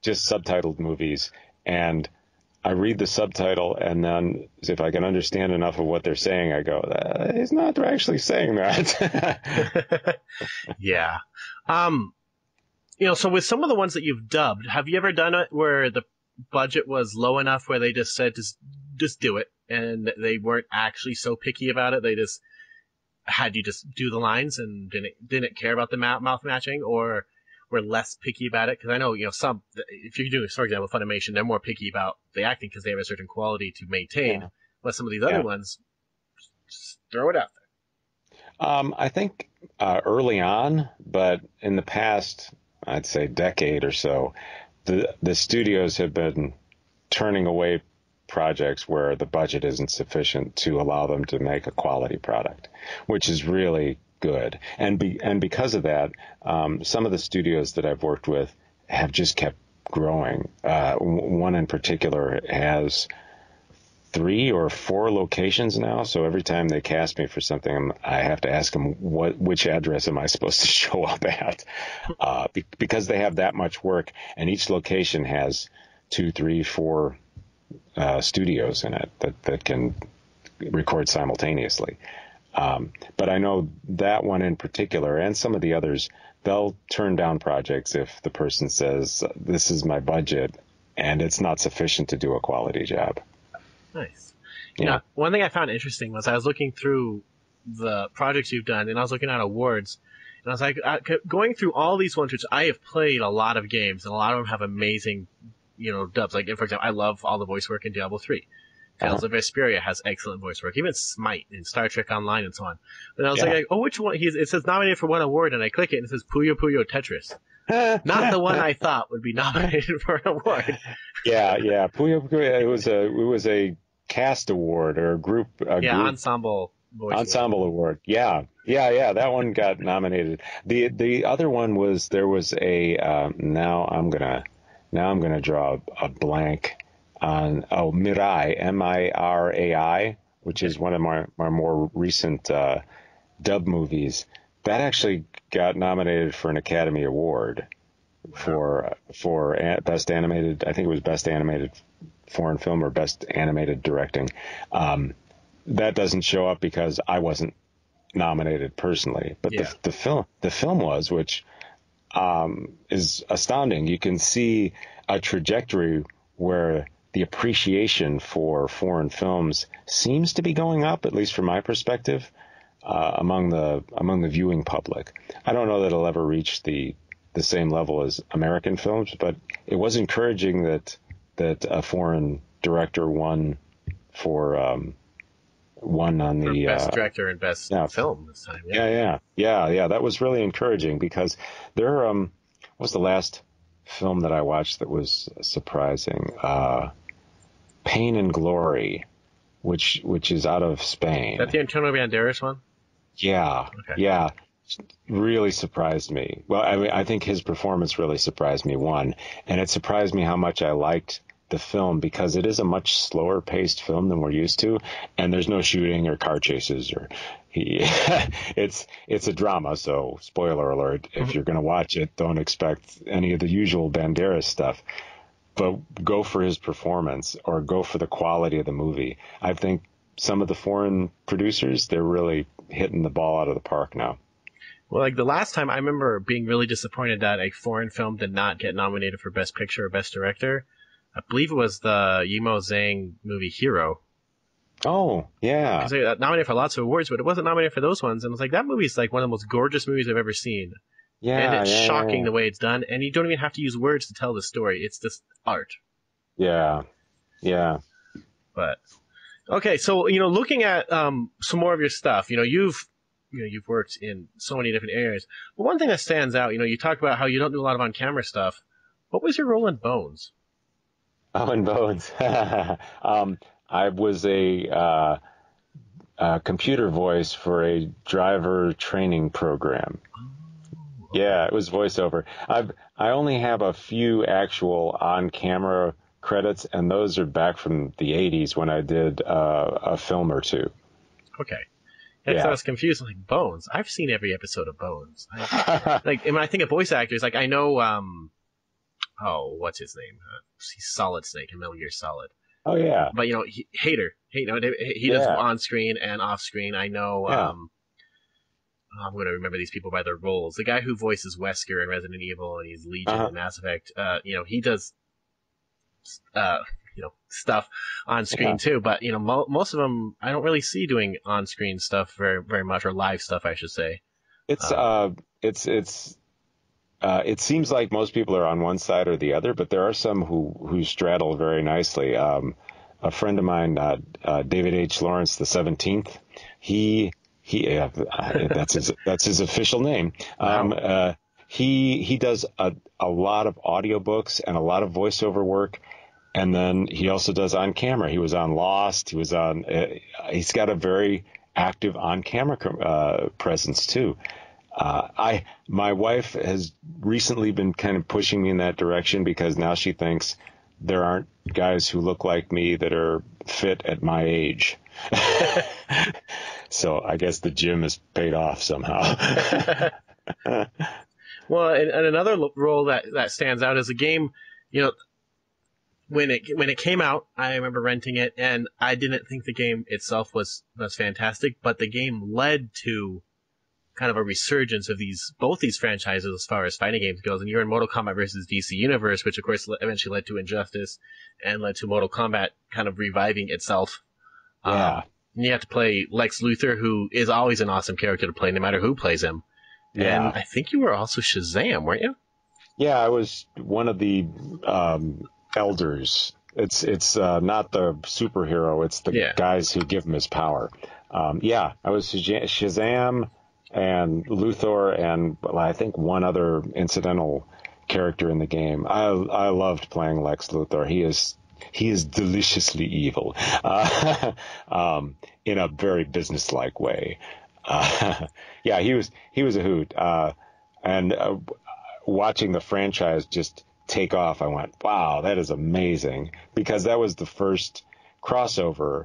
just subtitled movies, and I read the subtitle, and then if I can understand enough of what they're saying, I go, he's not actually saying that. Yeah. So with some of the ones that you've dubbed, have you ever done it where the budget was low enough where they just said, just do it, and they weren't actually so picky about it? They just had you just do the lines and didn't care about the mouth matching, or were less picky about it? Because I know, some, if you're doing, for example, Funimation, they're more picky about the acting because they have a certain quality to maintain. But some of these other ones, just throw it out there. I think early on, but in the past, I'd say decade or so, the studios have been turning away projects where the budget isn't sufficient to allow them to make a quality product, which is really good. And because of that, some of the studios that I've worked with have just kept growing. One in particular has 3 or 4 locations now. So every time they cast me for something, I have to ask them which address am I supposed to show up at, because they have that much work, and each location has 2, 3, 4 studios in it that can record simultaneously. But I know that one in particular, and some of the others, they'll turn down projects if the person says, this is my budget, and it's not sufficient to do a quality job. Nice. Yeah. One thing I found interesting was I was looking through the projects you've done, and I was looking at awards, And I was like, going through all these ones, which I have played a lot of games, and a lot of them have amazing, dubs. Like, for example, I love all the voice work in Diablo 3. Tales of Vesperia has excellent voice work. Even Smite and Star Trek Online and so on. But I was like, oh, which one? It says nominated for one award, and I click it, and it says Puyo Puyo Tetris. Not the one I thought would be nominated for an award. Yeah. Puyo Puyo, it was a cast award or a group ensemble voice award. Yeah. That one got nominated. The other one was there was a now I'm gonna draw a blank on Mirai, Mirai, which is one of my more recent dub movies. That actually got nominated for an Academy Award for best animated. I think it was best animated foreign film or best animated directing. That doesn't show up because I wasn't nominated personally, but the film was, which is astounding. You can see a trajectory where the appreciation for foreign films seems to be going up, at least from my perspective, among the viewing public. I don't know that it'll ever reach the same level as American films, but it was encouraging that a foreign director won on the best director and best film this time. Yeah. That was really encouraging because there was the last film that I watched that was surprising. Pain and Glory, which is out of Spain. Is that the Antonio Banderas one? Yeah. Okay. Yeah. Really surprised me. Well, I mean, I think his performance really surprised me, one. And it surprised me how much I liked the film because it is a much slower paced film than we're used to. And there's no shooting or car chases it's a drama. So spoiler alert, if you're going to watch it, don't expect any of the usual Banderas stuff. But go for his performance or go for the quality of the movie. I think some of the foreign producers, they're really hitting the ball out of the park now. Well, like the last time I remember being really disappointed that a foreign film did not get nominated for Best Picture or Best Director. I believe it was the Yimou Zhang movie Hero. Oh, yeah. Because they got nominated for lots of awards, but it wasn't nominated for those ones. And I was like, that movie's like one of the most gorgeous movies I've ever seen. Yeah, and it's shocking the way it's done, and you don't even have to use words to tell the story. It's just art. Yeah. But okay, so looking at some more of your stuff, you've worked in so many different areas. But one thing that stands out, you talk about how you don't do a lot of on-camera stuff. What was your role in Bones? Oh, in Bones, I was a computer voice for a driver training program. Yeah, it was voiceover. I only have a few actual on-camera credits, and those are back from the 80s when I did a film or two. Okay. Yeah. I was confused. Like, Bones? I've seen every episode of Bones. When I think of voice actors, like I know, what's his name? He's Solid Snake in Metal Gear Solid. Oh, yeah. But, Hater. He does on-screen and off-screen. I know... I'm going to remember these people by their roles. The guy who voices Wesker in Resident Evil and he's Legion in Mass Effect, he does, stuff on screen too. But, most of them I don't really see doing on screen stuff very, very much, or live stuff, I should say. It seems like most people are on one side or the other, but there are some who straddle very nicely. A friend of mine, David H. Lawrence, the 17th, that's his official name. Wow. He does a lot of audiobooks and a lot of voiceover work, and then he also does on camera. He was on Lost. He's got a very active on camera presence too. My wife has recently been kind of pushing me in that direction because now she thinks there aren't guys who look like me that are fit at my age. So I guess the gym has paid off somehow. Well, and another role that stands out is a game, when it came out, I remember renting it, and I didn't think the game itself was fantastic, but the game led to kind of a resurgence of both these franchises as far as fighting games goes. And you're in Mortal Kombat versus DC Universe, which of course eventually led to Injustice and led to Mortal Kombat kind of reviving itself. Yeah. And you have to play Lex Luthor, who is always an awesome character to play, no matter who plays him. And I think you were also Shazam, weren't you? Yeah, I was one of the elders. It's not the superhero. It's the guys who give him his power. I was Shazam and Luthor and I think one other incidental character in the game. I loved playing Lex Luthor. He is deliciously evil in a very businesslike way. He was a hoot. And watching the franchise just take off, I went, wow, that is amazing, because that was the first crossover.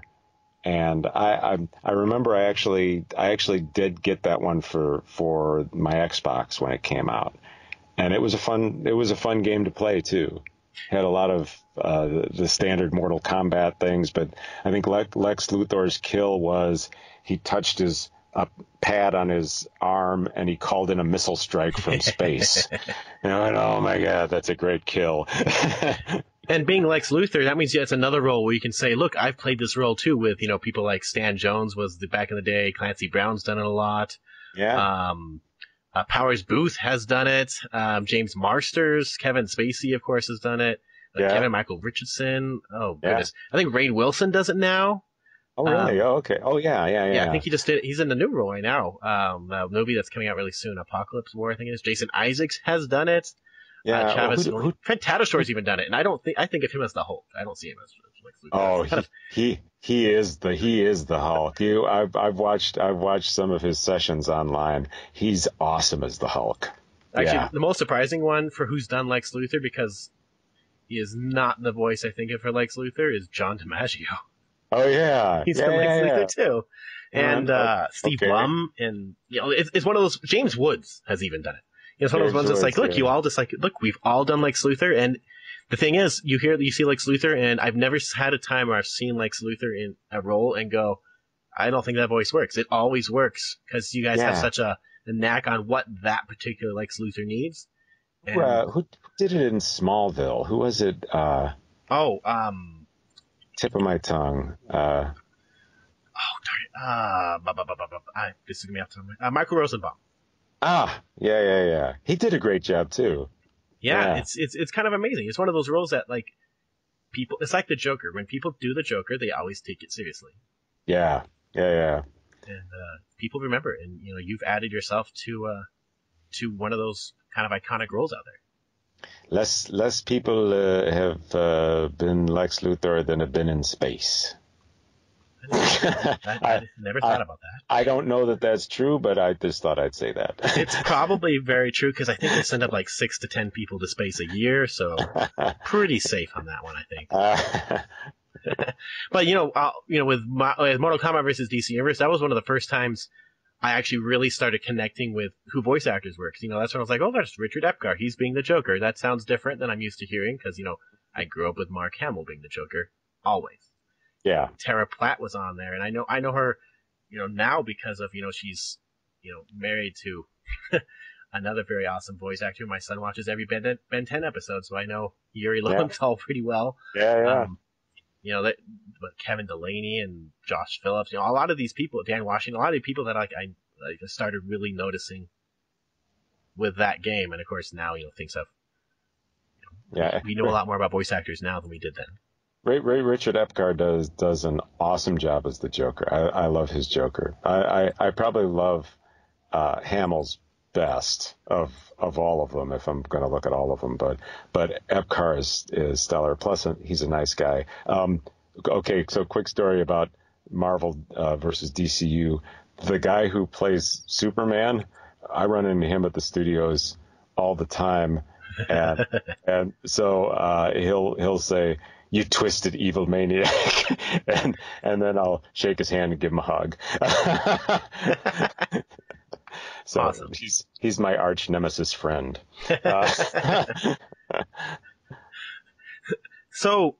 And I remember I actually did get that one for my Xbox when it came out, and it was a fun game to play too. Had a lot of the standard Mortal Kombat things, but I think Lex Luthor's kill was he touched his pad on his arm and he called in a missile strike from space. And I went, oh my God, that's a great kill. And being Lex Luthor, that means it's another role where you can say, look, I've played this role too with, people like Stan Jones was back in the day. Clancy Brown's done it a lot. Yeah. Powers Booth has done it. James Marsters, Kevin Spacey, of course, has done it. Kevin Michael Richardson. Oh, goodness. I think Rainn Wilson does it now. Oh, really? Okay. Oh, yeah. I think he just did. He's in the new role right now. A movie that's coming out really soon, Apocalypse War, I think it is. Jason Isaacs has done it. Yeah. Fred Tatasciore even done it, and I think of him as the Hulk. I don't see him as Lex Luthor. Oh, he is the Hulk. I've watched some of his sessions online. He's awesome as the Hulk. Actually, the most surprising one for who's done Lex Luthor, because he is not the voice I think of for Lex Luthor, is John DiMaggio. Oh yeah, he's done Lex Luthor too, and Steve Blum, and it's one of those. James Woods has even done it. It's one of those ones that's like, look, you all just look, we've all done Lex Luthor, and the thing is, you see Lex Luthor, and I've never had a time where I've seen Lex Luthor in a role and go, I don't think that voice works. It always works because you guys have such a knack on what that particular Lex Luthor needs. And, who did it in Smallville? Who was it? Tip of my tongue. Darn it. This is going to be off the top of my Michael Rosenbaum. Yeah. He did a great job too. Yeah. It's kind of amazing. It's one of those roles that people. It's like the Joker. When people do the Joker, they always take it seriously. Yeah. And people remember it, and you've added yourself to one of those kind of iconic roles out there. Less people have been Lex Luthor than have been in space. I never thought about that. I don't know that that's true, but I just thought I'd say that. It's probably very true, because I think they send up 6 to 10 people to space a year, so pretty safe on that one, I think. But with Mortal Kombat versus DC Universe, that was one of the first times I actually really started connecting with who voice actors were. Because that's when I was like, oh, that's Richard Epcar. He's being the Joker. That sounds different than I'm used to hearing, because I grew up with Mark Hamill being the Joker always. Yeah. Tara Platt was on there, and I know her, now because of she's married to another very awesome voice actor. My son watches every Ben 10 episode, so I know Yuri Lowenthal pretty well. Yeah. But Kevin Delaney and Josh Phillips, a lot of these people, Dan Washington, a lot of the people that I started really noticing with that game, and of course now things have. We know a lot more about voice actors now than we did then. Richard Epcar does an awesome job as the Joker. I love his Joker. I probably love Hamill's best of all of them, if I'm going to look at all of them. But Epcar is stellar. Plus, he's a nice guy. Okay, so quick story about Marvel versus DCU. The guy who plays Superman, I run into him at the studios all the time, and so he'll say, "You twisted evil maniac," and then I'll shake his hand and give him a hug. So awesome. He's my arch nemesis friend. So,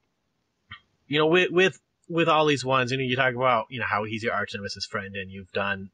with all these ones, you talk about how he's your arch nemesis friend, and you've done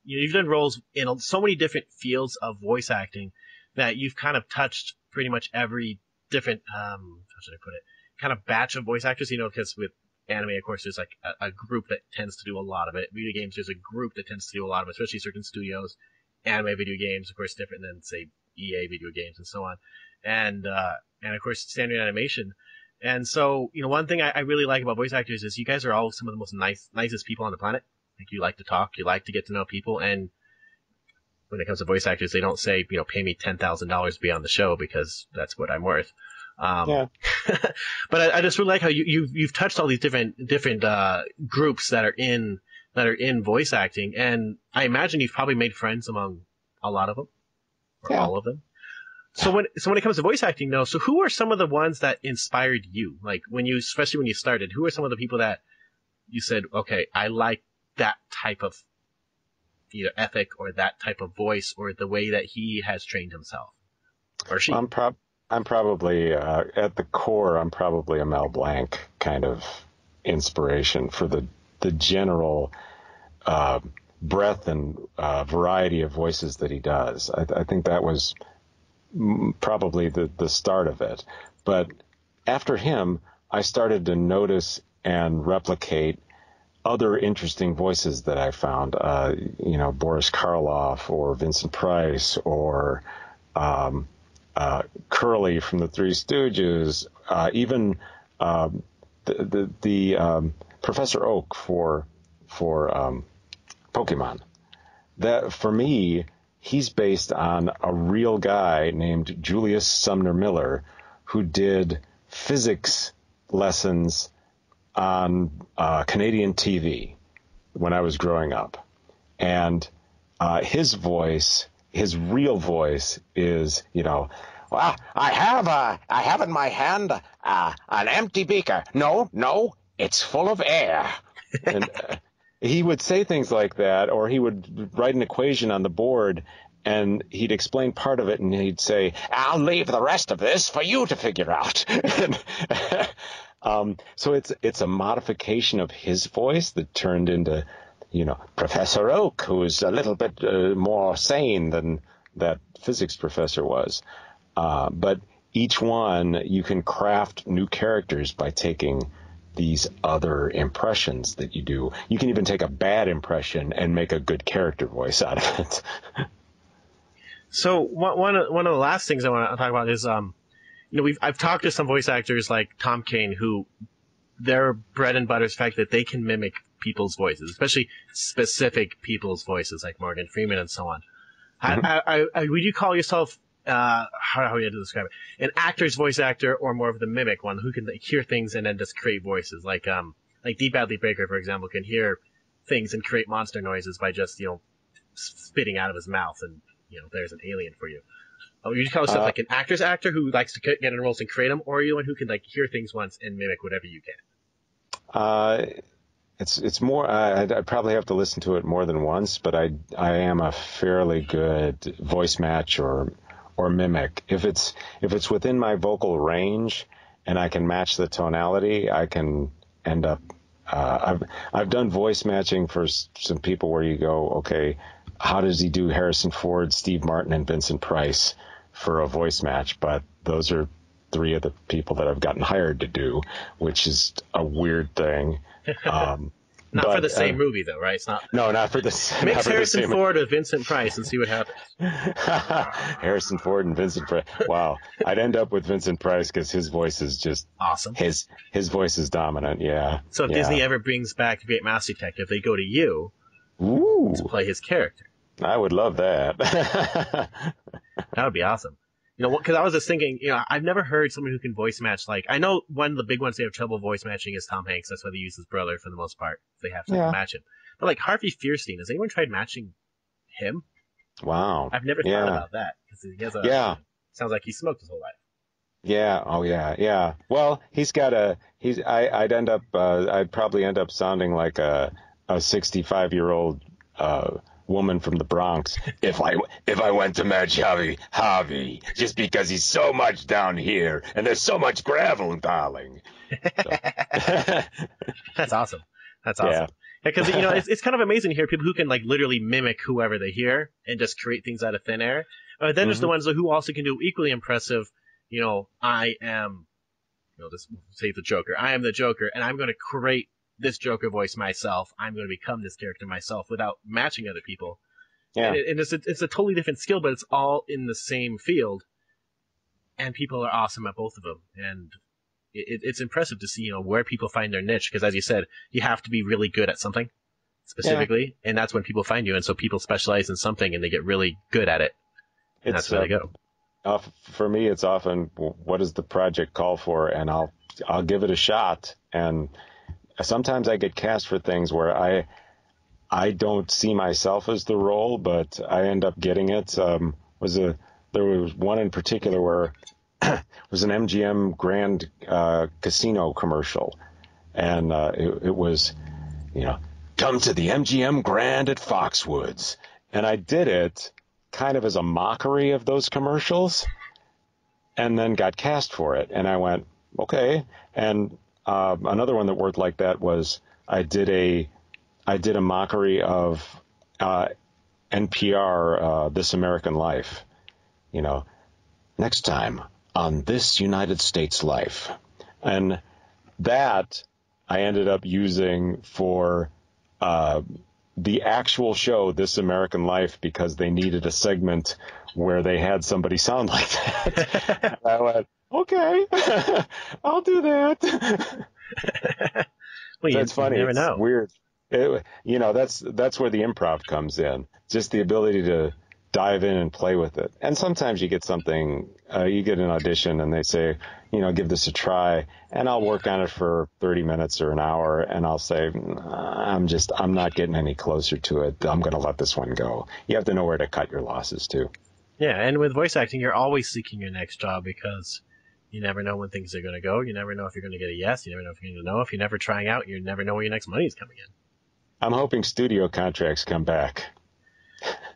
roles in so many different fields of voice acting that you've kind of touched pretty much every different how should I put it, kind of batch of voice actors. Because with anime, of course, there's a group that tends to do a lot of it. Video games, there's a group that tends to do a lot of it, especially certain studios. anime video games, of course, different than say EA video games and so on, and of course standard animation. And so, one thing I really like about voice actors is you guys are all some of the most nicest people on the planet. Like, you like to talk, you like to get to know people, and when it comes to voice actors, they don't say, pay me $10,000 to be on the show because that's what I'm worth. Yeah. But I just really like how you've touched all these different groups that are in voice acting, and I imagine you've probably made friends among a lot of them, or all of them. So when it comes to voice acting, though, so who are some of the ones that inspired you? Like, especially when you started, who are some of the people that you said, okay, I like that type of either ethic or that type of voice or the way that he has trained himself, or she? I'm probably at the core, I'm probably a Mel Blanc kind of inspiration for the general breadth and variety of voices that he does. I think that was probably the start of it. But after him, I started to notice and replicate other interesting voices that I found, Boris Karloff or Vincent Price or Curly from the Three Stooges, even the Professor Oak for Pokemon. That, for me, he's based on a real guy named Julius Sumner Miller who did physics lessons on Canadian TV when I was growing up. And his voice, his real voice is, well, I have in my hand an empty beaker. No, it's full of air. And he would say things like that, or he would write an equation on the board, and he'd explain part of it, and he'd say, I'll leave the rest of this for you to figure out. So it's a modification of his voice that turned into, Professor Oak, who's a little bit more sane than that physics professor was. But each one, you can craft new characters by taking these other impressions that you do. You can even take a bad impression and make a good character voice out of it. So one of the last things I want to talk about is, I've talked to some voice actors like Tom Kane, who their bread and butter is the fact that they can mimic people's voices, especially specific people's voices like Morgan Freeman and so on. Mm-hmm. Would you call yourself, how would you describe it, an actor's voice actor, or more of the mimic one who can hear things and then just create voices? Like Deep Badly Baker, for example, can hear things and create monster noises by just, spitting out of his mouth, and, there's an alien for you. Would you call yourself like an actor's actor who likes to get in roles and create them, or are you one who can hear things once and mimic whatever you can? It's more. I'd probably have to listen to it more than once, but I am a fairly good voice match or mimic. If it's within my vocal range and I can match the tonality, I can end up. I've done voice matching for some people where you go, okay, how does he do Harrison Ford, Steve Martin, and Vincent Price for a voice match? But those are three of the people that I've gotten hired to do, which is a weird thing. Not for the same movie, though, right? It's not. No, not for the same. Mix Harrison Ford with Vincent Price and see what happens. Harrison Ford and Vincent Price. Wow, I'd end up with Vincent Price because his voice is just awesome. His voice is dominant. Yeah. So if Disney ever brings back Great Mouse Detective, they go to you to play his character. I would love that. That would be awesome. Because I was just thinking, I've never heard someone who can voice match. Like, I know one of the big ones they have trouble voice matching is Tom Hanks. That's why they use his brother for the most part. They have to match him. But like Harvey Fierstein, has anyone tried matching him? Wow. I've never thought about that. Because he has sounds like he smoked his whole life. Yeah. Oh, yeah. Yeah. Well, I'd probably end up sounding like a 65-year-old woman from the Bronx if I went to match Harvey, just because he's so much down here and there's so much gravel, darling. So. That's awesome. Yeah, because it's kind of amazing to hear people who can literally mimic whoever they hear and just create things out of thin air. Then there's the ones who also can do equally impressive. I am, just say the Joker. I am the Joker, and I'm going to create this Joker voice myself. I'm going to become this character myself without matching other people. Yeah. And it's a totally different skill, but it's all in the same field. And people are awesome at both of them. And it's impressive to see, where people find their niche. Because as you said, you have to be really good at something specifically. Yeah. And that's when people find you. And so people specialize in something and they get really good at it. And that's where they go. For me, it's often, what does the project call for? And I'll give it a shot. And sometimes I get cast for things where I don't see myself as the role, but I end up getting it. There was one in particular where it was an MGM Grand Casino commercial, and it was, come to the MGM Grand at Foxwoods, and I did it kind of as a mockery of those commercials, and then got cast for it, and I went, okay. And another one that worked like that was I did a mockery of NPR, This American Life. Next time on This United States Life. And that I ended up using for the actual show, This American Life, because they needed a segment where they had somebody sound like that. I went, okay, I'll do that. Well, That's funny. You never know. It's weird. That's where the improv comes in. Just the ability to dive in and play with it. And sometimes you get something, you get an audition and they say, give this a try, and I'll work on it for 30 minutes or an hour, and I'll say, I'm not getting any closer to it. I'm going to let this one go. You have to know where to cut your losses too. Yeah, and with voice acting, you're always seeking your next job because you never know when things are going to go. You never know if you're going to get a yes. You never know if you're going to know. If you're never trying out, you never know where your next money is coming in. I'm hoping studio contracts come back.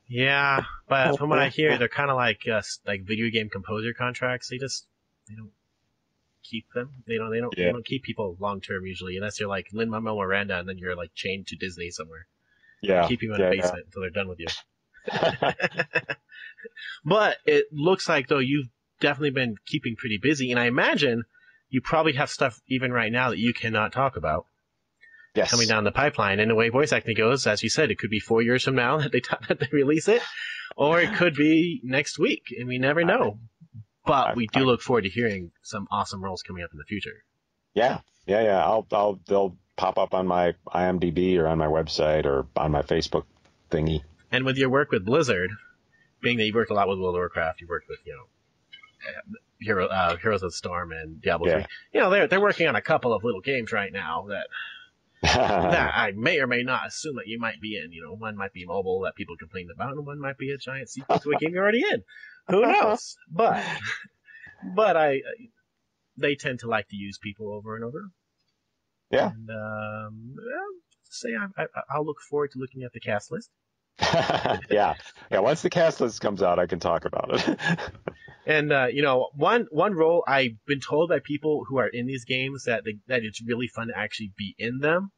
Yeah, but from what I hear, they're kind of like video game composer contracts. They don't keep them. They don't keep people long term usually, unless you're like Lin-Manuel Miranda, and then you're like chained to Disney somewhere. Yeah, keep you in a basement until they're done with you. But it looks like though you've definitely been keeping pretty busy, and I imagine you probably have stuff even right now that you cannot talk about. Yes. Coming down the pipeline. And the way voice acting goes, as you said, it could be 4 years from now that they release it, or it could be next week, and we never know. But we do look forward to hearing some awesome roles coming up in the future. Yeah. They'll pop up on my IMDb or on my website or on my Facebook thingy. And with your work with Blizzard, being that you worked a lot with World of Warcraft, you worked with Heroes of the Storm and Diablo 3. They're working on a couple of little games right now that I may or may not assume that you might be in. One might be mobile that people complained about, and one might be a giant sequel to a game you're already in. Who knows? But they tend to like to use people over and over. Yeah. And I'll look forward to looking at the cast list. Yeah. Once the cast list comes out, I can talk about it. And one role I've been told by people who are in these games that it's really fun to actually be in them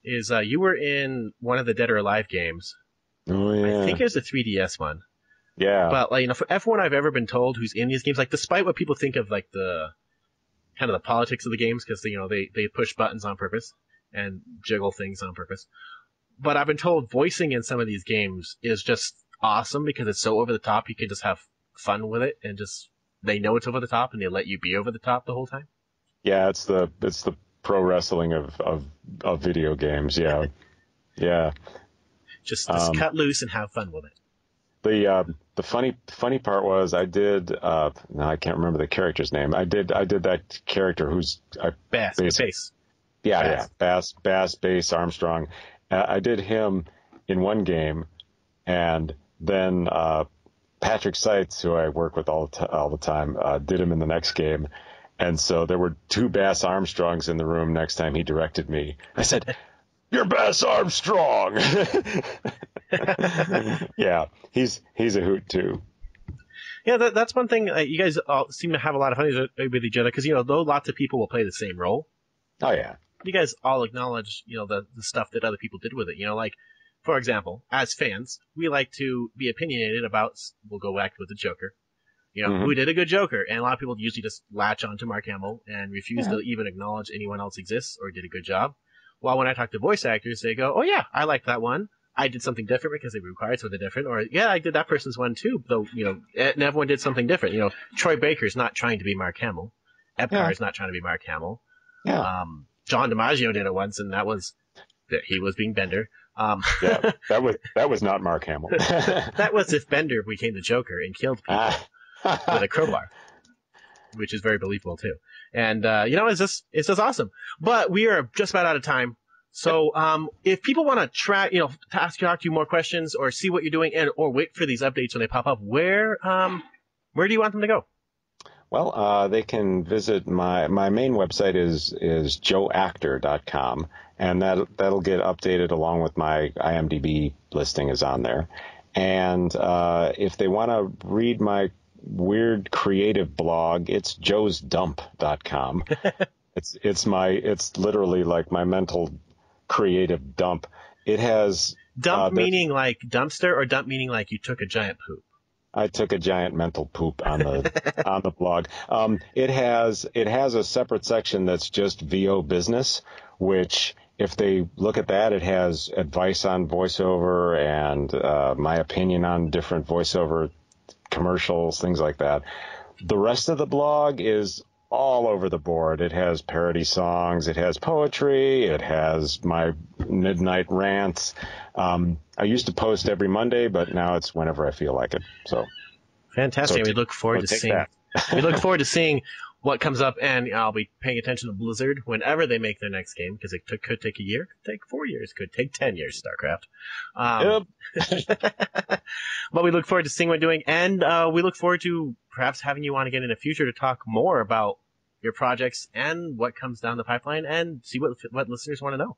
is you were in one of the Dead or Alive games. Oh yeah. I think it was a 3DS one. Yeah. But for everyone I've ever been told who's in these games, despite what people think of the kind of the politics of the games, because they push buttons on purpose and jiggle things on purpose. But I've been told voicing in some of these games is just awesome because it's so over the top. You can just have fun with it, and just they know it's over the top, and they let you be over the top the whole time. Yeah, it's the pro wrestling of video games. Yeah, yeah. Just cut loose and have fun with it. The funny part was I did now I can't remember the character's name. I did that character who's Bass. Yeah, Bass Armstrong. I did him in one game, and then Patrick Seitz, who I work with all the time, did him in the next game. And so there were two Bass Armstrongs in the room next time he directed me. I said, "You're Bass Armstrong." Yeah, he's a hoot too. Yeah, that's one thing. You guys all seem to have a lot of fun with each other because though lots of people will play the same role. Oh yeah. You guys all acknowledge the stuff that other people did with it. For example, as fans, we like to be opinionated about. We'll go back with the Joker. Who did a good Joker, and a lot of people usually just latch on to Mark Hamill and refuse to even acknowledge anyone else exists or did a good job. While when I talk to voice actors, they go, "Oh yeah, I like that one. I did something different because they required something different, or yeah, I did that person's one too, though, and everyone did something different. Troy Baker's not trying to be Mark Hamill. Epcar's not trying to be Mark Hamill. Yeah. John DiMaggio did it once, and that was that he was being Bender. Yeah, that was not Mark Hamill. That was if Bender became the Joker and killed people with a crowbar, which is very believable too. And it's just awesome. But we are just about out of time. So if people want to track, to talk to you more questions or see what you're doing or wait for these updates when they pop up, where do you want them to go? Well, they can visit my main website is joeactor.com, and that'll get updated along with my IMDb listing is on there. And if they want to read my weird creative blog, it's joesdump.com. It's literally like my mental creative dump. It has dump meaning like dumpster, or dump meaning like you took a giant poop? I took a giant mental poop on the on the blog. It has a separate section that's just VO business, which if they look at that, it has advice on voiceover and my opinion on different voiceover commercials, things like that. The rest of the blog is all over the board. It has parody songs, it has poetry, it has my midnight rants. I used to post every Monday, but now it's whenever I feel like it. So fantastic. We look forward to seeing. We look forward to seeing what comes up, and I'll be paying attention to Blizzard whenever they make their next game, because it could take a year, could take 4 years, could take 10 years. StarCraft. Yep. But we look forward to seeing what you're doing, and we look forward to perhaps having you on again in the future to talk more about your projects and what comes down the pipeline, and see what listeners want to know.